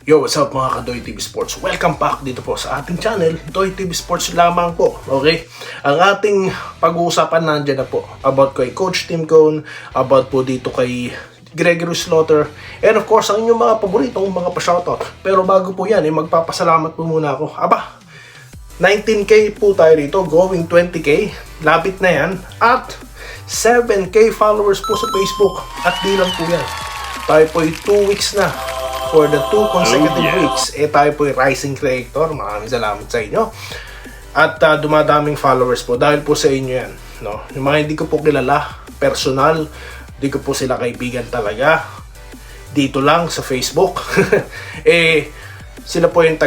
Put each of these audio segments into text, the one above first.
Yo, what's up mga ka-Doy TV Sports? Welcome back dito po sa ating channel, Doy TV Sports lamang po. Okay? Ang ating pag-uusapan nandiyan na po about kay Coach Tim Cone, about po dito kay Gregory Slaughter, and of course, ang inyong mga paboritong mga pa-shoutout. Pero bago po yan, magpapasalamat po muna ako. 19K po tayo dito, going 20K, lapit na yan, at 7K followers po sa Facebook. At di lang po yan, tayo po 2 weeks na. For the 2 consecutive weeks, tayo po yung rising creator. Maraming salamat sa inyo. At dumadaming followers po dahil po sa inyo yan. No? Yung mga hindi ko po kilala, personal, hindi ko po sila kaibigan talaga. Dito lang sa Facebook. Sila po yung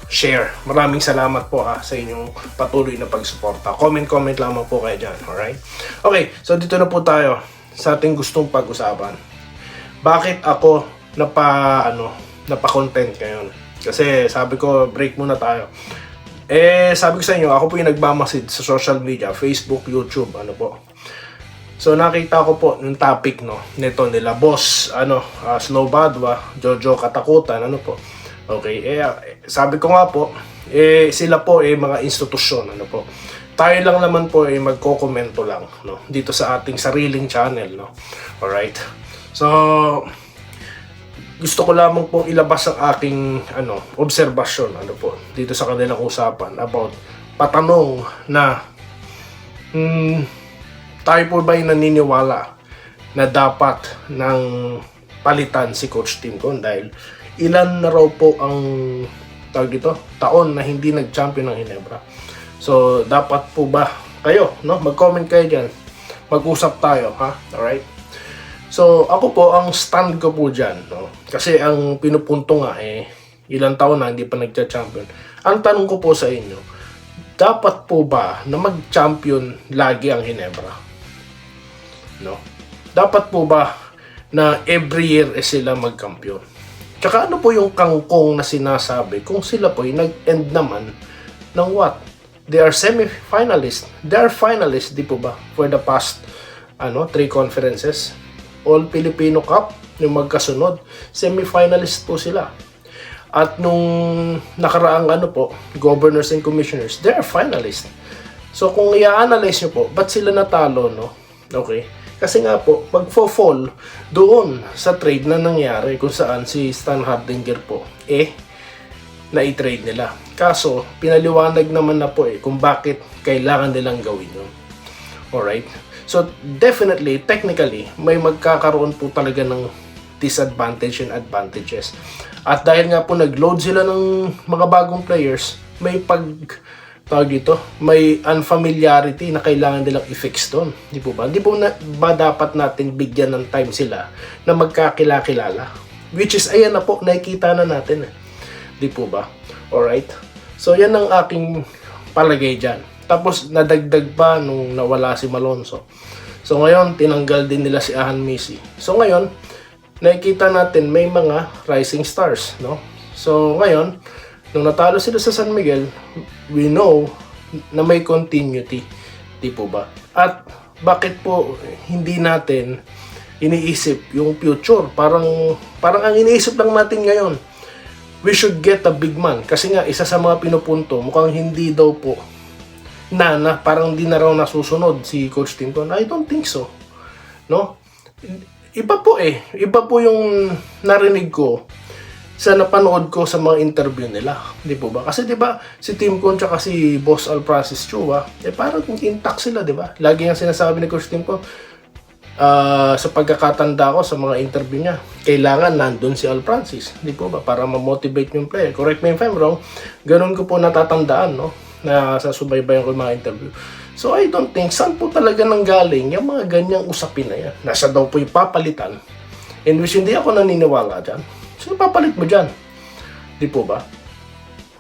share. Maraming salamat po sa inyong patuloy na pagsuporta. Comment lamang po kayo dyan. Alright? Okay, so dito na po tayo sa ating gustong pag-usapan. Bakit ako napa-content ngayon? Kasi sabi ko, break muna tayo. Sabi ko sa inyo, ako po yung nagmamasid sa social media, Facebook, YouTube, So nakita ko po yung topic nito nila boss, Snow Badwa, Jojo Katakutan, Okay, sabi ko nga po, sila po mga institusyon, Tayo lang naman po magko-komento lang, dito sa ating sariling channel, Alright. So gusto ko lamang pong ilabas ang aking obserbasyon dito sa kanilang usapan about patanong na tayo po ba yung naniniwala na dapat ng palitan si Coach Tim Cone dahil ilan na raw po ang taon na hindi nag-champion ng Ginebra. So dapat po ba kayo, mag-comment kayo dyan, mag-usap tayo, alright? So, ako po, ang stand ko po dyan, kasi ang pinupunto nga ilang taon na hindi pa nagcha-champion. Ang tanong ko po sa inyo, dapat po ba na mag-champion lagi ang Ginebra? Dapat po ba na every year sila mag-champion? Tsaka ano po yung kangkong na sinasabi kung sila po nag-end naman ng what? They are semi-finalists. They are finalists, di po ba? For the past 3 conferences. All Filipino Cup, yung magkasunod, semi-finalist po sila. At nung nakaraang governors and commissioners, they are finalists. So kung i-analyze nyo po, ba't sila natalo, Okay? Kasi nga po, magfo-fall doon sa trade na nangyari kung saan si Stan Hardinger po, na-i-trade nila. Kaso, pinaliwanag naman na po kung bakit kailangan nilang gawin yun. Alright? So, definitely, technically, may magkakaroon po talaga ng disadvantage and advantages. At dahil nga po nag-load sila ng mga bagong players, may may unfamiliarity na kailangan nilang i-fix doon. Di po ba? Di po ba dapat natin bigyan ng time sila na magkakilala? Which is, ayan na po, nakikita na natin. Di po ba? Alright? So, yan ang aking palagay dyan. Tapos nadagdag pa nung nawala si Malonzo. So ngayon, tinanggal din nila si Ahan Messi. So ngayon, nakikita natin may mga rising stars, So ngayon, nung natalo sila sa San Miguel, we know na may continuity, di po ba? At bakit po hindi natin iniisip yung future? Parang ang iniisip lang natin ngayon, we should get a big man. Kasi nga, isa sa mga pinupunto, mukhang hindi daw po na parang di na raw nasusunod si Coach Tim Cone. I don't think so. Iba po yung narinig ko sa napanood ko sa mga interview nila. Di po ba? Kasi di ba si Tim Cone tsaka si Boss Al Francis Chua, parang intact sila, di ba? Lagi yung sinasabi ni Coach Tim Cone, sa pagkakatanda ko sa mga interview niya, kailangan nandun si Al Francis, di po ba? Para ma-motivate yung player. Correct me if I'm wrong, ganun ko po natatandaan, na sa subaybayan ko yung mga interview. So I don't think, saan po talaga nanggaling yung mga ganyang usapin na yan? Nasa daw po yung papalitan, in which hindi ako naniniwala dyan. So papalit mo dyan? Di po ba?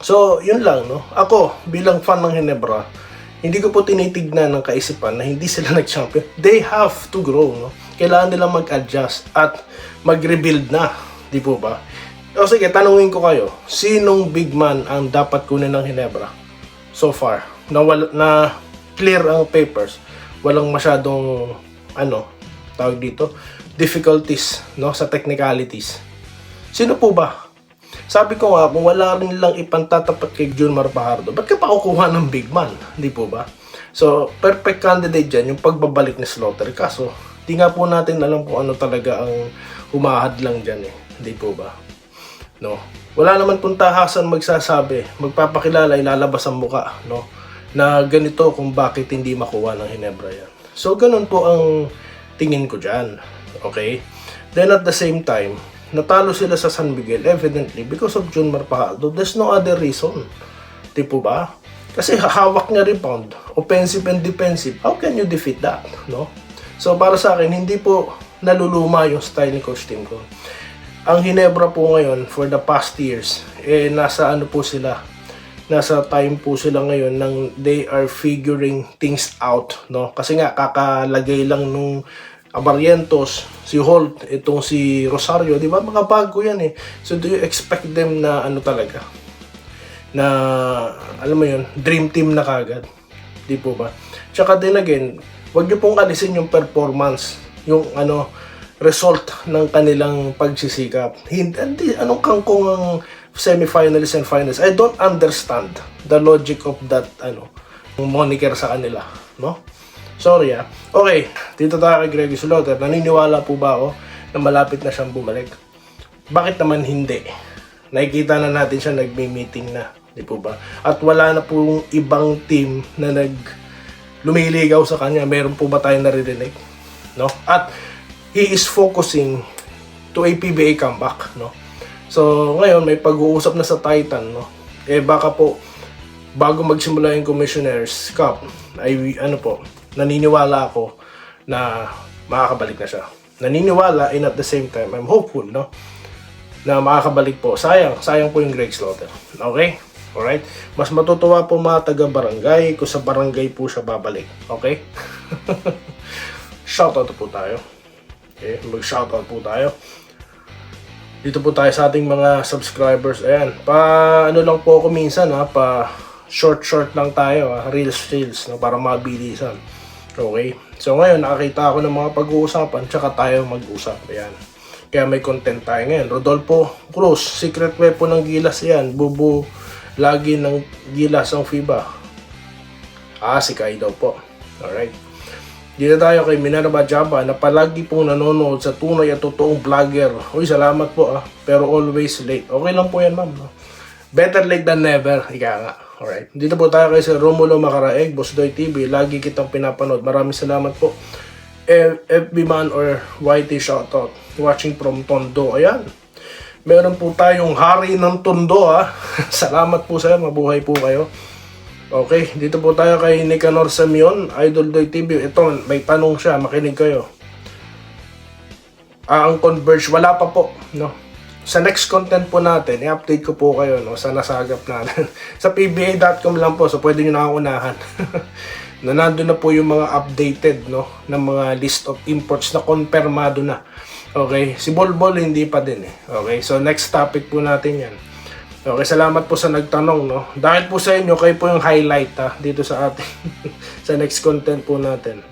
So yun lang, Ako, bilang fan ng Ginebra, hindi ko po tinitignan ng kaisipan na hindi sila nag-champion. They have to grow, Kailangan nila mag-adjust at mag-rebuild na. Di po ba? O sige, tanungin ko kayo, sinong big man ang dapat kunin ng Ginebra? So far, na clear ang papers, walang masyadong difficulties sa technicalities. Sino po ba? Sabi ko nga, kung wala rin lang ipantatapat kay Junmar Fajardo, ba't ka pa kukuha ng big man? Hindi po ba? So, perfect candidate dyan yung pagbabalik ni Slaughter. Kaso, di nga po natin alam kung ano talaga ang humahad lang dyan eh. Hindi po ba? No? Wala naman pong tahasan magsasabi, magpapakilala, ilalabas ang muka, no? Na ganito kung bakit hindi makuha ng Ginebra yan. So, ganun po ang tingin ko dyan. Okay? Then at the same time, natalo sila sa San Miguel, evidently, because of Junmar Fajardo. There's no other reason. Di po ba? Kasi hawak niya rebound, offensive and defensive. How can you defeat that? No? So, para sa akin, hindi po naluluma yung style ni Coach Tim Con. Ang Ginebra po ngayon, for the past years, nasa ano po sila, nasa time po sila ngayon nang they are figuring things out, no? Kasi nga kakalagay lang nung Abarrientos, si Holt, itong si Rosario, di ba? Mga bago yan eh. So do you expect them na ano talaga? Na alam mo yun, dream team na kagad. Di po ba? Tsaka din again, wag niyo pong alisin yung performance, yung ano result ng kanilang pagsisikap. Hindi anong kangkong ang semifinalists and finalists. I don't understand the logic of that moniker sa kanila, no? Sorry ah. Okay, dito tayo kay Greggy Slaughter. Naniniwala po ba ako na malapit na siyang bumalik? Bakit naman hindi? Nakikita na natin siya nagme-meeting na, di po ba? At wala na pong ibang team na lumiligaw sa kanya. Meron po ba tayong naririnig? No? At he is focusing to a PBA comeback, no? So, ngayon may pag-uusap na sa Titan, no? Baka po bago magsimula yung Commissioner's Cup, ay naniniwala ako na makakabalik na siya. Naniniwala and at the same time, I'm hopeful, no? Na makakabalik po. Sayang po yung Greg Slaughter. Okay? Alright? Mas matutuwa po mga taga-barangay kung sa barangay po siya babalik. Okay? Shoutout po tayo. Okay? Mag-shoutout po tayo. Dito po tayo sa ating mga subscribers. Ayan. Ano lang po ako minsan, pa short lang tayo, reels, no? Para mabilisan. Okay? So ngayon, nakakita ako ng mga pag-uusapan, tsaka tayo mag-usap. Ayan. Kaya may content tayo ngayon. Rodolfo Cruz, secret weapon ng Gilas yan. Bubu, lagi ng Gilas ang FIBA. Si Kai daw po. Alright. Dito tayo kay Minerva Jaba na palagi pong nanonood sa tunay at totoong vlogger. Uy, salamat po pero always late. Okay lang po yan, ma'am. No? Better late than never. Ika nga. Alright. Dito po tayo kay Sir Romulo Macaraeg, Boss Doy TV. Lagi kitang pinapanood. Maraming salamat po. FB man or YT shoutout. Watching from Tondo. Ayan. Meron po tayong hari ng Tondo Salamat po sir. Mabuhay po kayo. Okay, dito po tayo kay Nicanor Samion, Idol Doy TV. Ito, may tanong siya, makinig kayo. Ang Converge, wala pa po, no? Sa next content po natin, i-update ko po kayo, no? Sa nasagap natin. Sa pba.com lang po, so pwede nyo nakaunahan. Na nandun na po yung mga updated, no? Ng mga list of imports na konfirmado na. Okay, si Bolbol hindi pa din Okay, so next topic po natin yan. Okay, salamat po sa nagtanong, no? Dahil po sa inyo, kayo po yung highlight, dito sa atin. Sa next content po natin.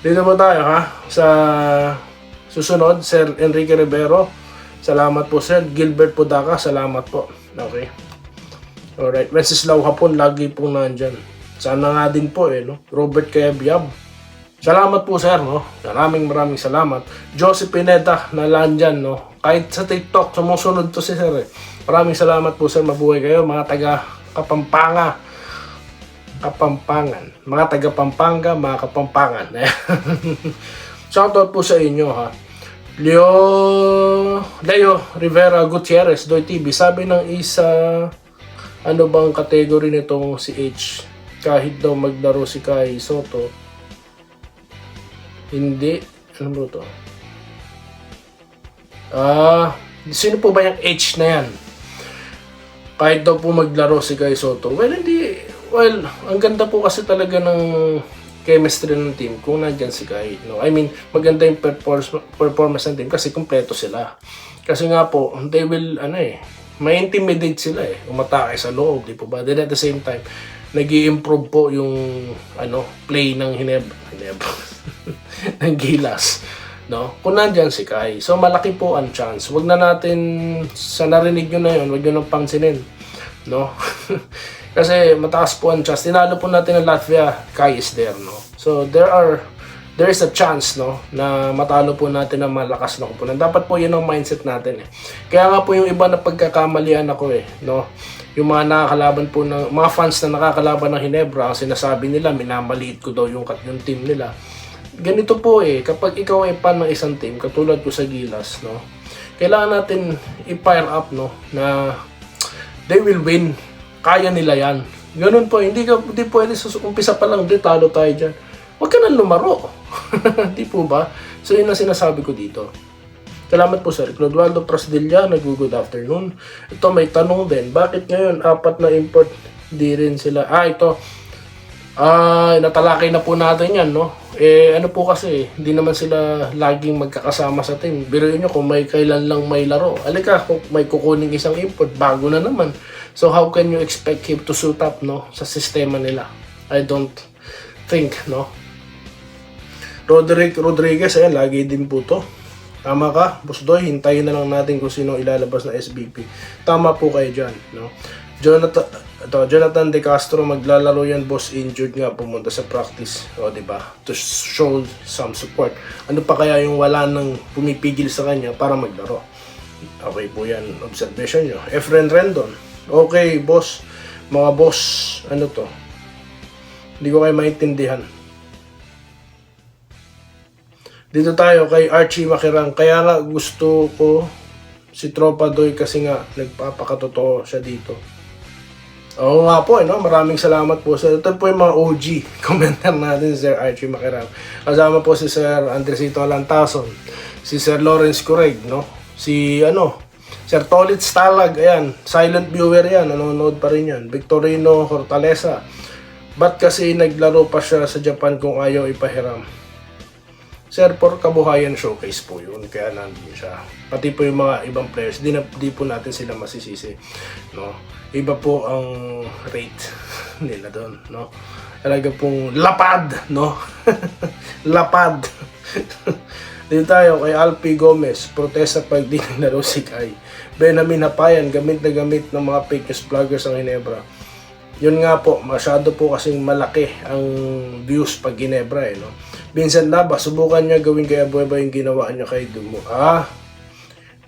Dito po tayo, sa susunod, Sir Enrique Rivero. Salamat po, Sir. Gilbert Pudaca, salamat po. Okay. Alright, Wenceslao Hapon, lagi po nandyan. Sana nga din po, no? Robert Cayabyab. Salamat po, Sir, no? Maraming salamat. Joseph Pineda, na nandyan, no? Kahit sa TikTok, sumusunod to si Sir, Maraming salamat po sir, mabuhay kayo mga taga Kapampangan. Mga taga Pampanga, mga Kapampangan. Shoutout po sa inyo Leo Rivera Gutierrez, Doy TV. Sabi ng isa, ano bang category nitong si H? Kahit daw maglaro si Kai Soto. Hindi. Ano ba ito? Sino po ba yung H na yan? Kahit daw po maglaro si Kai Soto. Well, hindi. Well, ang ganda po kasi talaga ng chemistry ng team kung nandyan si Kai. No? I mean, maganda yung performance ng team kasi kumpleto sila. Kasi nga po, they will, may intimidate sila umatake sa loob, di po ba? Then at the same time, nag-i-improve po yung, play ng Ginebra. ng Gilas. no? Kung nandyan si Kai. So, malaki po ang chance. Wag na natin, sa narinig nyo na yun, wag nyo nang pansinin, no? Kasi mataas po ang chance. Tinalo po natin ang Latvia, Kai is there, no? So, there is a chance, no, na matalo po natin ang malakas na kupunan. Dapat po yun ang mindset natin, eh. Kaya nga po yung iba na pagkakamalian ako, no, yung mga nakakalaban po ng mga fans na nakakalaban ng Ginebra, ang sinasabi nila minamaliit ko daw yung team nila. Ganito po, kapag ikaw ay fan ng isang team, katulad ko sa Gilas, no, kailangan natin i-fire up, no, na they will win. Kaya nila yan. Ganun po, hindi pwede sa umpisa pa lang, talo tayo dyan. Huwag ka nang lumaro. Di po ba? So, yun ang sinasabi ko dito. Salamat po, Sir Clodoaldo Prasdilla. Good afternoon. Ito, may tanong din. Bakit ngayon, 4 na import, di rin sila? Ito. Natalakay na po natin yan, no? Ano po kasi, hindi naman sila laging magkakasama sa team. Biruin nyo kung may kailan lang may laro. Alika, kung may kukuning isang import, bago na naman. So, how can you expect him to suit up, no? Sa sistema nila? I don't think, no? Rodriguez, ayan, lagi din po to. Tama ka, Boss Doy, hintayin na lang natin kung sino ilalabas na SBP. Tama po kayo dyan, no? Jonathan De Castro, maglalaro yan, boss, injured nga, pumunta sa practice. O, diba? To show some support. Ano pa kaya yung wala nang pumipigil sa kanya para maglaro? Okay po yan, observation nyo. Efren Rendon, okay, boss. Mga boss, ano to? Hindi ko kayo maintindihan. Dito tayo kay Archie Makirang. Kaya nga gusto ko si Tropa Doy kasi nga nagpapakatotoo siya dito. Oo nga po, no? Maraming salamat po. Ito po yung mga OG commenter natin, Sir Archie Makirang. Kasama po si Sir Andresito Alantason, si Sir Lawrence Correg, no? Si Sir Tolit Stalag, ayan, silent viewer yan, nanonood pa rin yan. Victorino Hortaleza, ba't kasi naglaro pa siya sa Japan kung ayaw ipahiram? Sir, for kabuhayan showcase po yun, kaya nandun siya. Pati po yung mga ibang players, di po natin sila masisisi, no? Iba po ang rate nila doon, no? Talaga pong lapad, no? Lapad. Dito tayo kay Alpi Gomez, protesta pag di nalaro si Kai. Benjamin Hapayan, gamit na gamit ng mga fake news vloggers ang Ginebra. Yun nga po, masyado po kasing malaki ang views pag Ginebra, no? Vincent Laba, subukan niya gawin kay Abueva yung ginawa niya kay Dumo.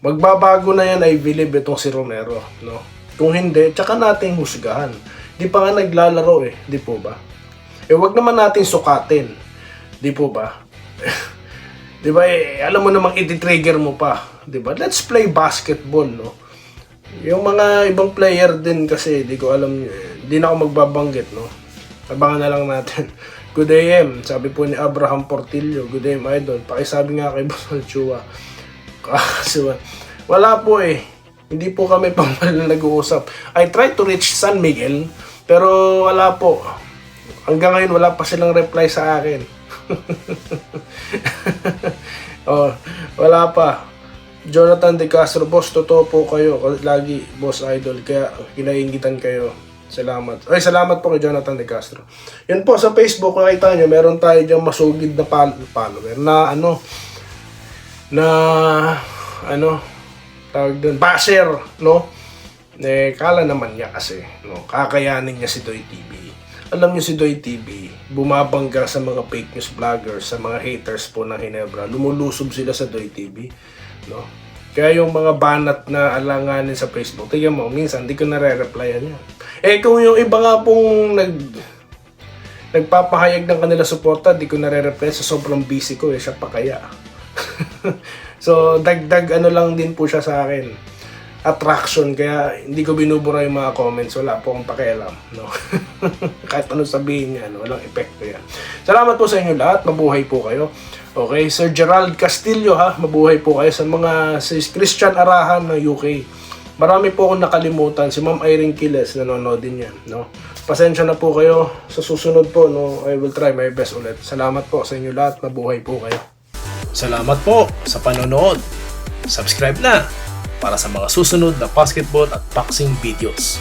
Magbabago na yan, I believe, itong si Romero, no? Kung hindi, tsaka natin husgahan. Di pa nga naglalaro, di po ba? Wag naman natin sukatin, di po ba? Di ba, alam mo namang iti-trigger mo pa, di ba? Let's play basketball, no? Yung mga ibang player din kasi, di ko alam, di na ako magbabanggit, no? Abangan na lang natin. Good AM, sabi po ni Abraham Portillo. Good AM, idol. Pakisabi nga kay Boss Alchua. Kasi wala po Hindi po kami pang nag-uusap. I tried to reach San Miguel, pero wala po. Hanggang ngayon, wala pa silang reply sa akin. Wala pa. Jonathan De Castro, boss, totoo po kayo. Lagi, boss idol. Kaya kinaingitan kayo. Salamat. Salamat po kay Jonathan De Castro. Yan po, sa Facebook, nakita nyo, meron tayo dyan masugid na follower na tawag doon, basher, no? Kala naman niya kasi, no? Kakayanin niya si Doy TV. Alam niyo si Doy TV, bumabangga sa mga fake news vloggers, sa mga haters po ng Ginebra. Lumulusob sila sa Doy TV, no? Kaya yung mga banat na alanganin sa Facebook, tignan mo, minsan di ko nare-replyan yan. Kung yung iba nga pong nagpapahayag ng kanila suporta, di ko nare-reply sa sobrang busy ko, siya pa kaya. So, dagdag lang din po siya sa akin. Attraction, kaya hindi ko binubura yung mga comments, wala po akong pakialam, no? Kahit ano sabihin niya, walang epekto yan. Salamat po sa inyo lahat, mabuhay po kayo. Okay, Sir Gerald Castillo, mabuhay po kayo sa mga si Christian Arahan ng UK. Marami po akong nakalimutan, si Ma'am Irene Quiles, nanonood din yan, no? Pasensya na po kayo, sa susunod po, no? I will try my best ulit. Salamat po sa inyo lahat, mabuhay po kayo. Salamat po sa panonood. Subscribe na para sa mga susunod na basketball at boxing videos.